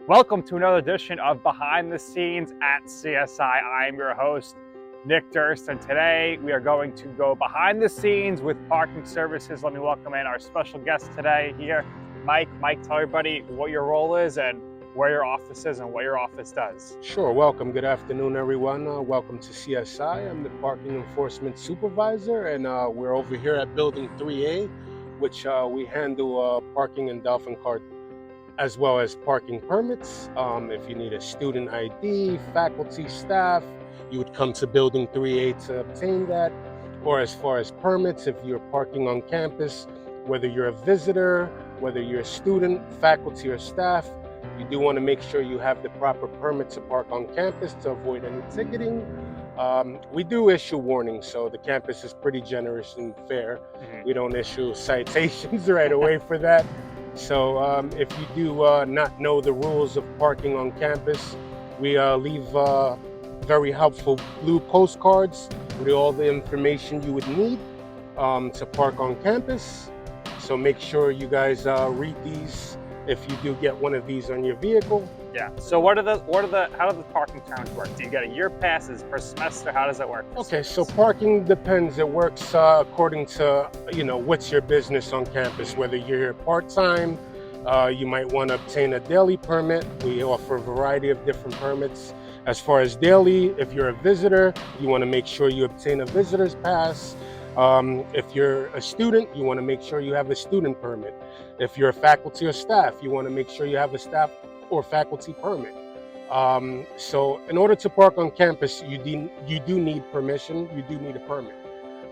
Welcome to another edition of Behind the Scenes at CSI. I am your host, Nick Durst, and today we are going to go behind the scenes with parking services. Let me welcome in our special guest today here, Mike. Mike, tell everybody what your role is and where your office is and what your office does. Sure, welcome. Good afternoon, everyone. Welcome to CSI. I'm the Parking Enforcement Supervisor, and we're over here at Building 3A, which we handle parking and dolphin cart as well as parking permits. If you need a student ID, faculty, staff, you would come to Building 3A to obtain that. Or as far as permits, if you're parking on campus, whether you're a visitor, whether you're a student, faculty, or staff, you do want to make sure you have the proper permit to park on campus to avoid any ticketing. We do issue warnings, so the campus is pretty generous and fair. We don't issue citations right away for that. So if you do not know the rules of parking on campus, we leave very helpful blue postcards with all the information you would need to park on campus. So make sure you guys read these if you do get one of these on your vehicle. Yeah. So how do the parking towns work? Do you get a year passes per semester? How does it work? Okay, so parking depends. It works according to, what's your business on campus. Whether you're here part-time, you might want to obtain a daily permit. We offer a variety of different permits. As far as daily, if you're a visitor, you want to make sure you obtain a visitor's pass. If you're a student, you want to make sure you have a student permit. If you're a faculty or staff, you want to make sure you have a staff or faculty permit. So in order to park on campus, you do need permission, you do need a permit.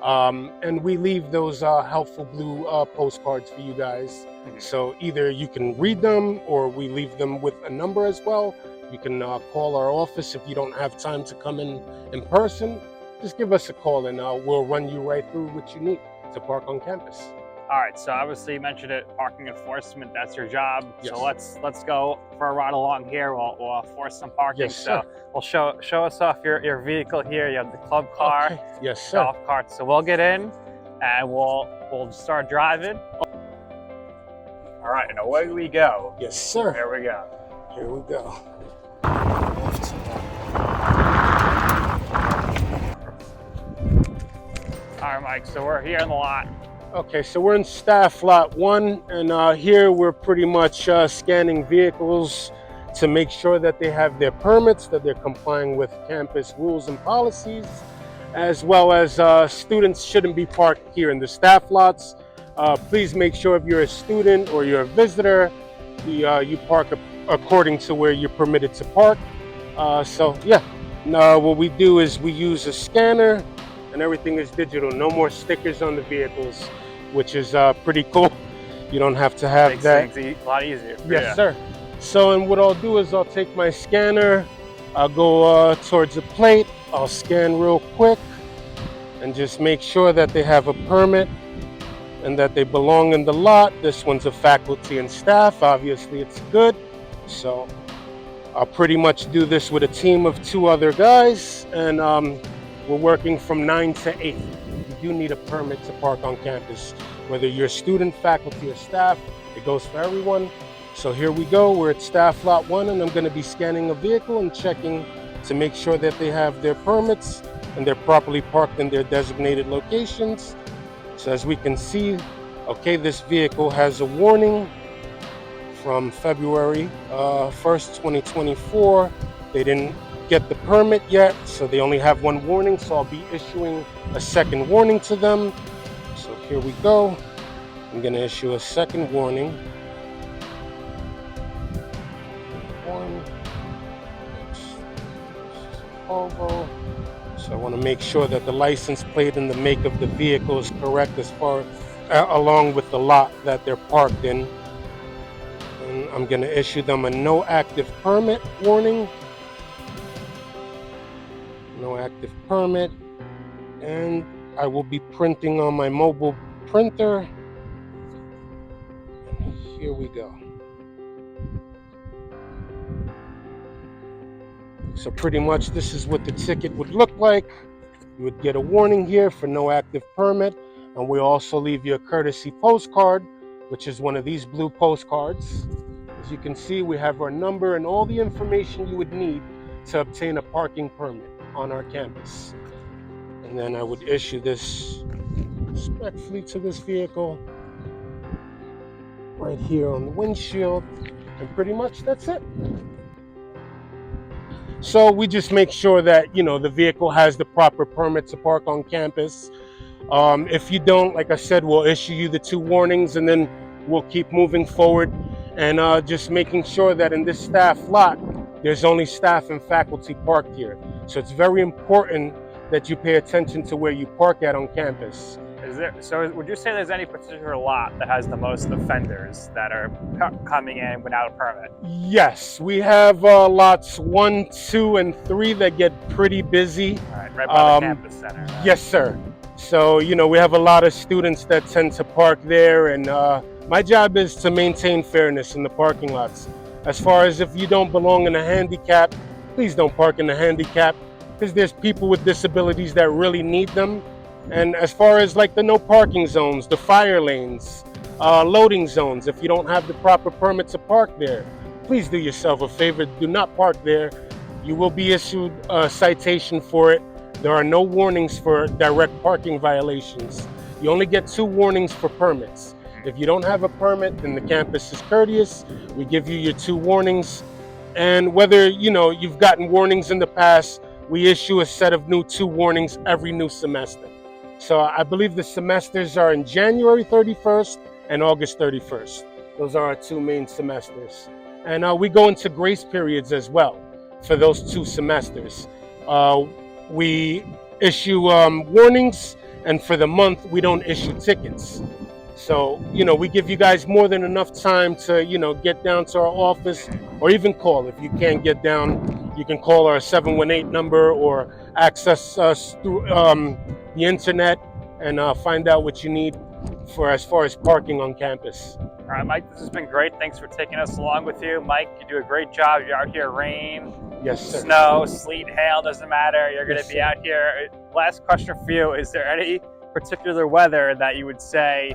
And we leave those helpful blue postcards for you guys. So either you can read them or we leave them with a number as well. You can call our office if you don't have time to come in person. Just give us a call and we'll run you right through what you need to park on campus. All right, so obviously you mentioned it, parking enforcement, that's your job. Yes. So let's go for a ride along here. We'll enforce some parking. Yes, sir. So we'll show us off your vehicle here. You have the club car, Okay. Yes, sir. golf cart. So we'll get in and we'll start driving. All right, and away we go. Yes, sir. Here we go. Here we go. All right, Mike, so we're here in the lot. Okay, so we're in staff lot 1, and here we're pretty much scanning vehicles to make sure that they have their permits, that they're complying with campus rules and policies, as well as students shouldn't be parked here in the staff lots. Please make sure if you're a student or you're a visitor, you park according to where you're permitted to park. What we do is we use a scanner and everything is digital. No more stickers on the vehicles, which is pretty cool. You don't have to have Makes that. things a lot easier. Yes, sir. So, and what I'll do is I'll take my scanner, I'll go towards the plate, I'll scan real quick and just make sure that they have a permit and that they belong in the lot. This one's a faculty and staff. Obviously, it's good. So I'll pretty much do this with a team of 2 other guys, and we're working from 9 to 8. You do need a permit to park on campus, whether you're a student, faculty, or staff. It goes for everyone. So here we go. We're at staff lot 1, and I'm going to be scanning a vehicle and checking to make sure that they have their permits and they're properly parked in their designated locations. So as we can see, okay, this vehicle has a warning from February 1st, 2024. They didn't get the permit yet, so they only have 1 warning, so I'll be issuing a second warning to them. So here we go. I'm going to issue a second warning. So I want to make sure that the license plate and the make of the vehicle is correct as far along with the lot that they're parked in. And I'm going to issue them a no active permit warning. No active permit, and I will be printing on my mobile printer. Here we go. So pretty much this is what the ticket would look like. You would get a warning here for no active permit, and we also leave you a courtesy postcard, which is one of these blue postcards. As you can see, we have our number and all the information you would need to obtain a parking permit on our campus. And then I would issue this respectfully to this vehicle right here on the windshield, and pretty much that's it. So we just make sure that, you know, the vehicle has the proper permit to park on campus. If you don't, like I said, we'll issue you the 2 warnings, and then we'll keep moving forward and just making sure that in this staff lot, there's only staff and faculty parked here. So it's very important that you pay attention to where you park at on campus. So would you say there's any particular lot that has the most offenders that are coming in without a permit? Yes, we have lots 1, 2, and 3 that get pretty busy. All right, right by the campus center. Right? Yes, sir. So, you know, we have a lot of students that tend to park there, and my job is to maintain fairness in the parking lots. As far as if you don't belong in a handicap, please don't park in the handicap, because there's people with disabilities that really need them. And as far as like the no parking zones, the fire lanes, loading zones, if you don't have the proper permit to park there, please do yourself a favor, do not park there. You will be issued a citation for it. There are no warnings for direct parking violations. You only get 2 warnings for permits. If you don't have a permit, then the campus is courteous. We give you your 2 warnings. And whether, you know, you've gotten warnings in the past, we issue a set of new 2 warnings every new semester. So I believe the semesters are in January 31st and August 31st. Those are our 2 main semesters. And we go into grace periods as well for those 2 semesters. We issue warnings, and for the month, we don't issue tickets. So, you know, we give you guys more than enough time to, you know, get down to our office, or even call. If you can't get down, you can call our 718 number or access us through the internet and find out what you need for as far as parking on campus. All right, Mike, this has been great. Thanks for taking us along with you. Mike, you do a great job. You're out here, rain, yes, sir. Snow, sleet, hail, doesn't matter. You're going to Yes, be sir. out here. Last question for you. Is there any particular weather that you would say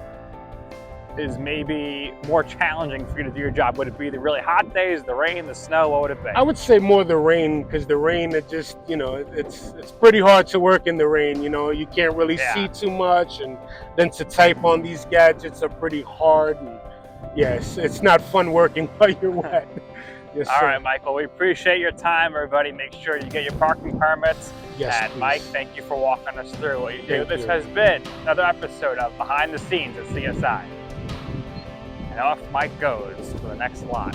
is maybe more challenging for you to do your job? Would it be the really hot days, the rain, the snow? What would it be? I would say more the rain, because the rain, it just, you know, it's pretty hard to work in the rain. You know, you can't really see too much, and then to type on these gadgets are pretty hard. And yes, it's not fun working while you're wet. Yes, All sir. right, Michael, we appreciate your time. Everybody, make sure you get your parking permits. Yes, and please. Mike, thank you for walking us through what you do. Thank This you. has been another episode of Behind the Scenes at CSI. And off Mike goes to the next lot.